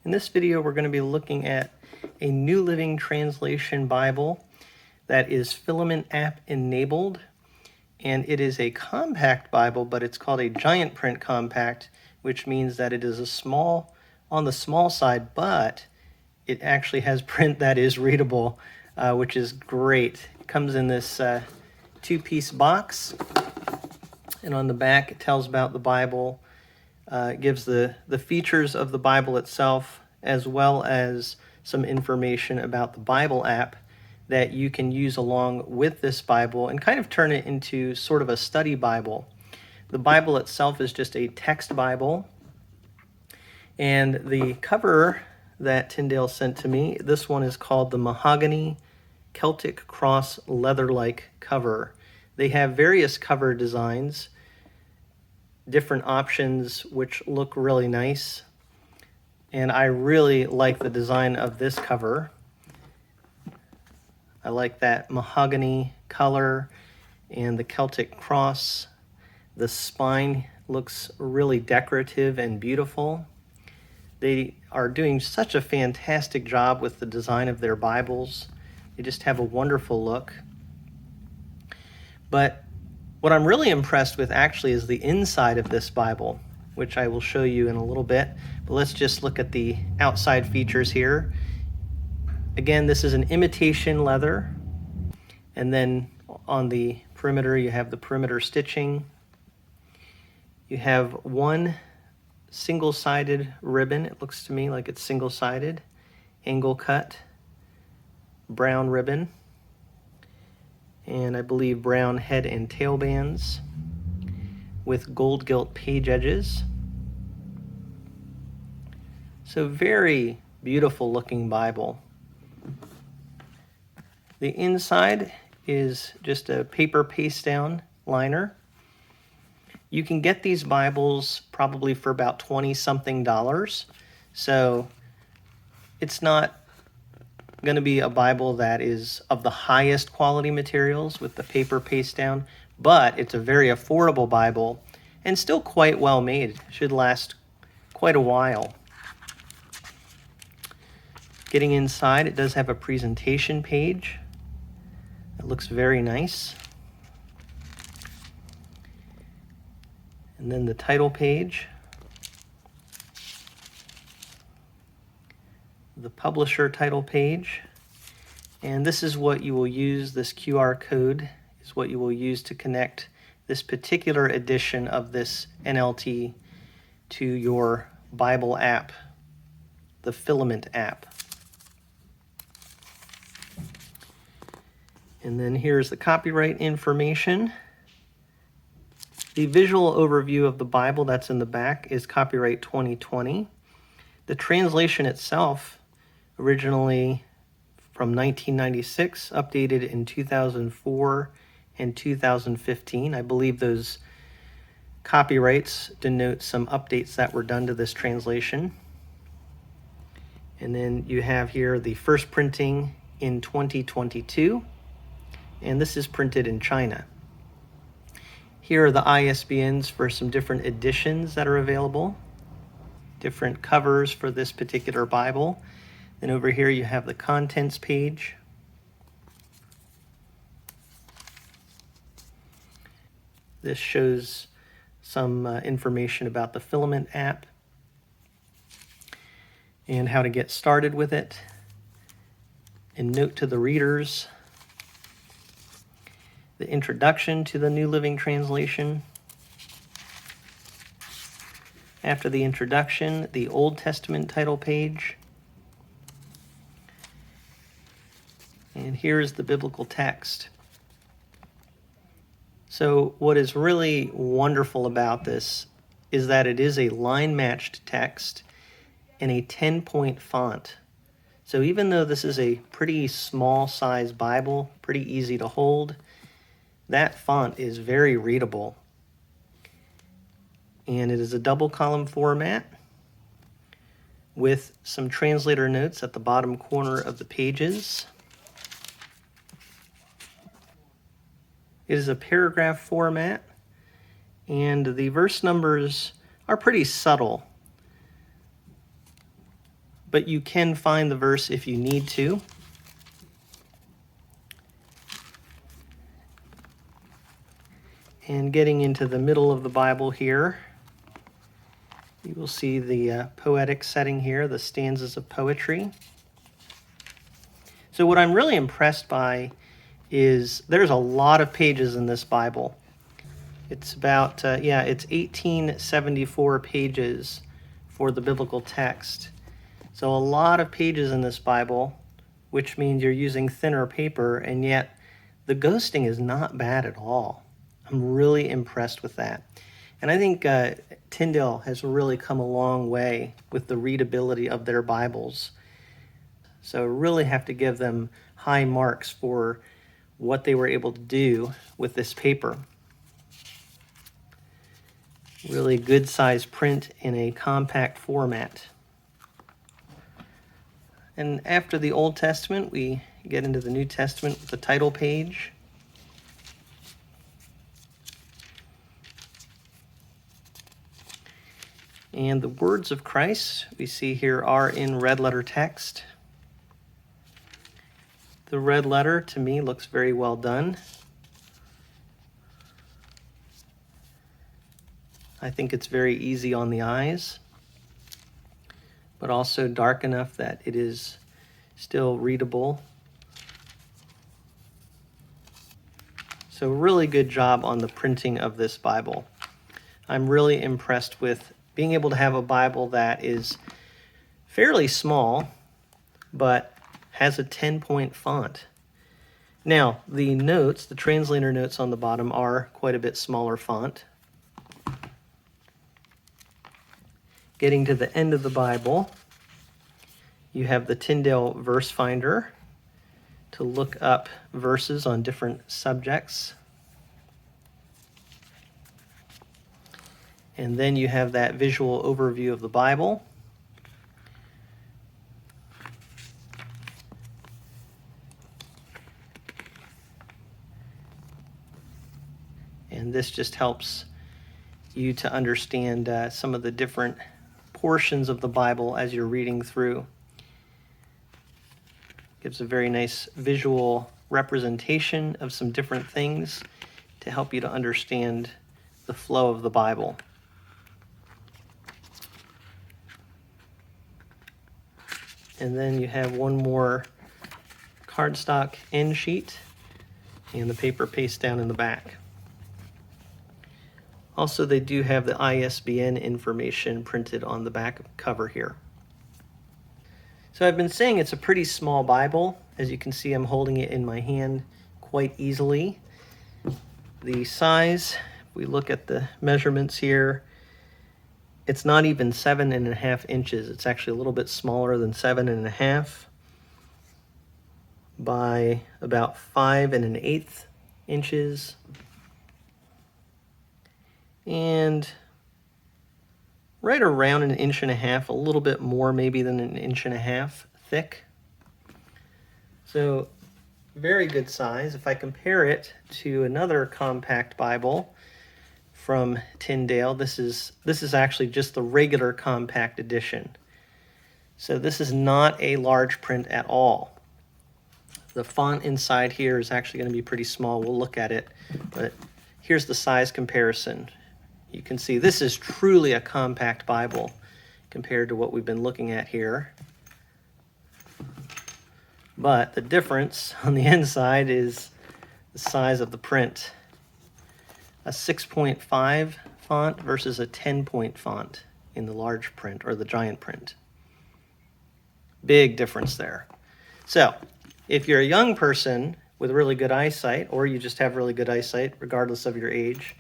In this video, we're going to be looking at a New Living Translation Bible that is filament app enabled, and it is a compact Bible, but it's called a giant print compact, which means that it is on the small side, but it actually has print that is readable, which is great. It comes in this two-piece box, and on the back it tells about the Bible. It gives the features of the Bible itself, as well as some information about the Bible app that you can use along with this Bible and kind of turn it into sort of a study Bible. The Bible itself is just a text Bible, and the cover that Tyndale sent to me, this one is called the Mahogany Celtic Cross Leatherlike cover. They have various cover designs, different options which look really nice, and I really like the design of this cover. I like that mahogany color and the Celtic cross. The spine looks really decorative and beautiful. They are doing such a fantastic job with the design of their Bibles. They just have a wonderful look. But what I'm really impressed with actually is the inside of this Bible, which I will show you in a little bit. But let's just look at the outside features here. Again, this is an imitation leather. And then on the perimeter, you have the perimeter stitching. You have one single-sided ribbon. It looks to me like it's single-sided, angle cut, brown ribbon, and I believe brown head and tail bands with gold gilt page edges. So very beautiful looking Bible. The inside is just a paper paste down liner. You can get these Bibles probably for about $20-something. So it's not going to be a Bible that is of the highest quality materials with the paper paste down, but it's a very affordable Bible and still quite well made. Should last quite a while. Getting inside, it does have a presentation page. It looks very nice. And then the title page. The publisher title page, and this is what you will use, this QR code is what you will use to connect this particular edition of this NLT to your Bible app, the Filament app. And then here's the copyright information. The visual overview of the Bible that's in the back is copyright 2020. The translation itself, originally from 1996, updated in 2004 and 2015. I believe those copyrights denote some updates that were done to this translation. And then you have here the first printing in 2022, and this is printed in China. Here are the ISBNs for some different editions that are available, different covers for this particular Bible. And over here you have the contents page. This shows some information about the Filament app and how to get started with it. And note to the readers, the introduction to the New Living Translation. After the introduction, the Old Testament title page. And here's the biblical text. So what is really wonderful about this is that it is a line-matched text in a 10-point font. So even though this is a pretty small size Bible, pretty easy to hold, that font is very readable. And it is a double column format with some translator notes at the bottom corner of the pages. It is a paragraph format, and the verse numbers are pretty subtle. but you can find the verse if you need to. And getting into the middle of the Bible here, you will see the poetic setting here, the stanzas of poetry. So what I'm really impressed by is there's a lot of pages in this Bible. It's about, it's 1874 pages for the biblical text. So a lot of pages in this Bible, which means you're using thinner paper, and yet the ghosting is not bad at all. I'm really impressed with that. And I think Tyndale has really come a long way with the readability of their Bibles. So really have to give them high marks for what they were able to do with this paper. Really good size print in a compact format. And after the Old Testament, we get into the New Testament with the title page. And the words of Christ we see here are in red letter text. The red letter to me looks very well done. I think it's very easy on the eyes, but also dark enough that it is still readable. So really good job on the printing of this Bible. I'm really impressed with being able to have a Bible that is fairly small, but has a 10-point font. Now, the notes, the translator notes on the bottom are quite a bit smaller font. Getting to the end of the Bible, you have the Tyndale Verse Finder to look up verses on different subjects. And then you have that visual overview of the Bible. And this just helps you to understand some of the different portions of the Bible as you're reading through. Gives a very nice visual representation of some different things to help you to understand the flow of the Bible. And then you have one more cardstock end sheet and the paper paste down in the back. Also, they do have the ISBN information printed on the back cover here. So I've been saying it's a pretty small Bible. As you can see, I'm holding it in my hand quite easily. The size, if we look at the measurements here, it's not even 7.5 inches. It's actually a little bit smaller than 7.5 by about 5.125 inches. And right around 1.5 inches, a little bit more maybe than 1.5 inches thick. So very good size. If I compare it to another compact Bible from Tyndale, this is actually just the regular compact edition. So this is not a large print at all. The font inside here is actually going to be pretty small. We'll look at it, but here's the size comparison. You can see this is truly a compact Bible compared to what we've been looking at here. But the difference on the inside is the size of the print. A 6.5 font versus a 10-point font in the large print or the giant print. Big difference there. So if you're a young person with really good eyesight, or you just have really good eyesight regardless of your age,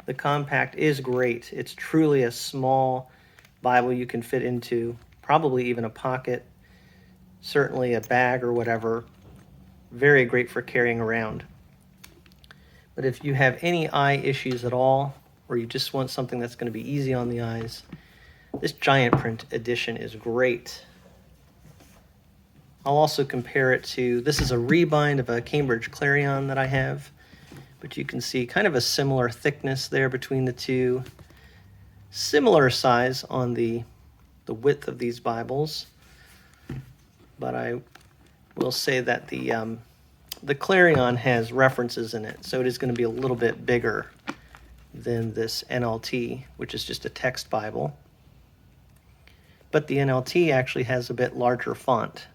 the compact is great. It's truly a small Bible you can fit into, probably even a pocket, certainly a bag or whatever. Very great for carrying around. But if you have any eye issues at all, or you just want something that's going to be easy on the eyes, this giant print edition is great. I'll also compare it to, this is a rebind of a Cambridge Clarion that I have, but you can see kind of a similar thickness there between the two. Similar size on the width of these Bibles. but I will say that the Clarion has references in it, so it is going to be a little bit bigger than this NLT, which is just a text Bible. But the NLT actually has a bit larger font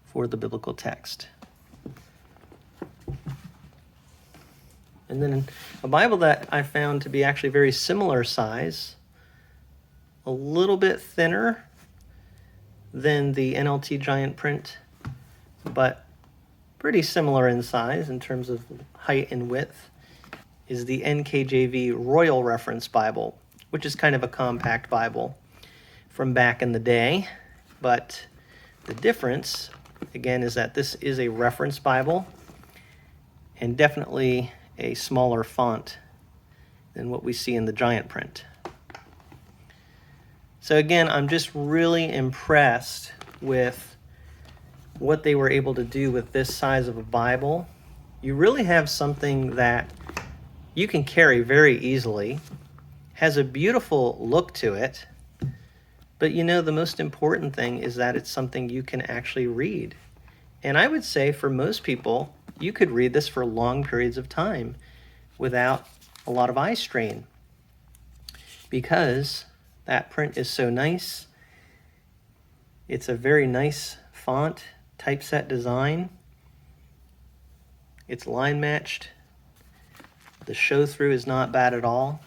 for the biblical text. And then a Bible that I found to be actually very similar size, a little bit thinner than the NLT giant print, but pretty similar in size in terms of height and width, is the Nkjv Royal Reference Bible, which is kind of a compact Bible from back in the day. But the difference, again, is that this is a reference Bible and definitely a smaller font than what we see in the giant print. So again, I'm just really impressed with what they were able to do with this size of a Bible. You really have something that you can carry very easily, has a beautiful look to it, but you know, the most important thing is that it's something you can actually read. And I would say for most people, you could read this for long periods of time without a lot of eye strain, because that print is so nice. It's a very nice font, typeset design. It's line matched. The show through is not bad at all.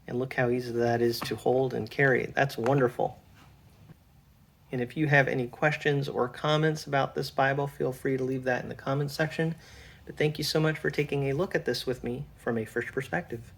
And look how easy that is to hold and carry. That's wonderful. And if you have any questions or comments about this Bible, feel free to leave that in the comments section. But thank you so much for taking a look at this with me from A Frisch Perspective.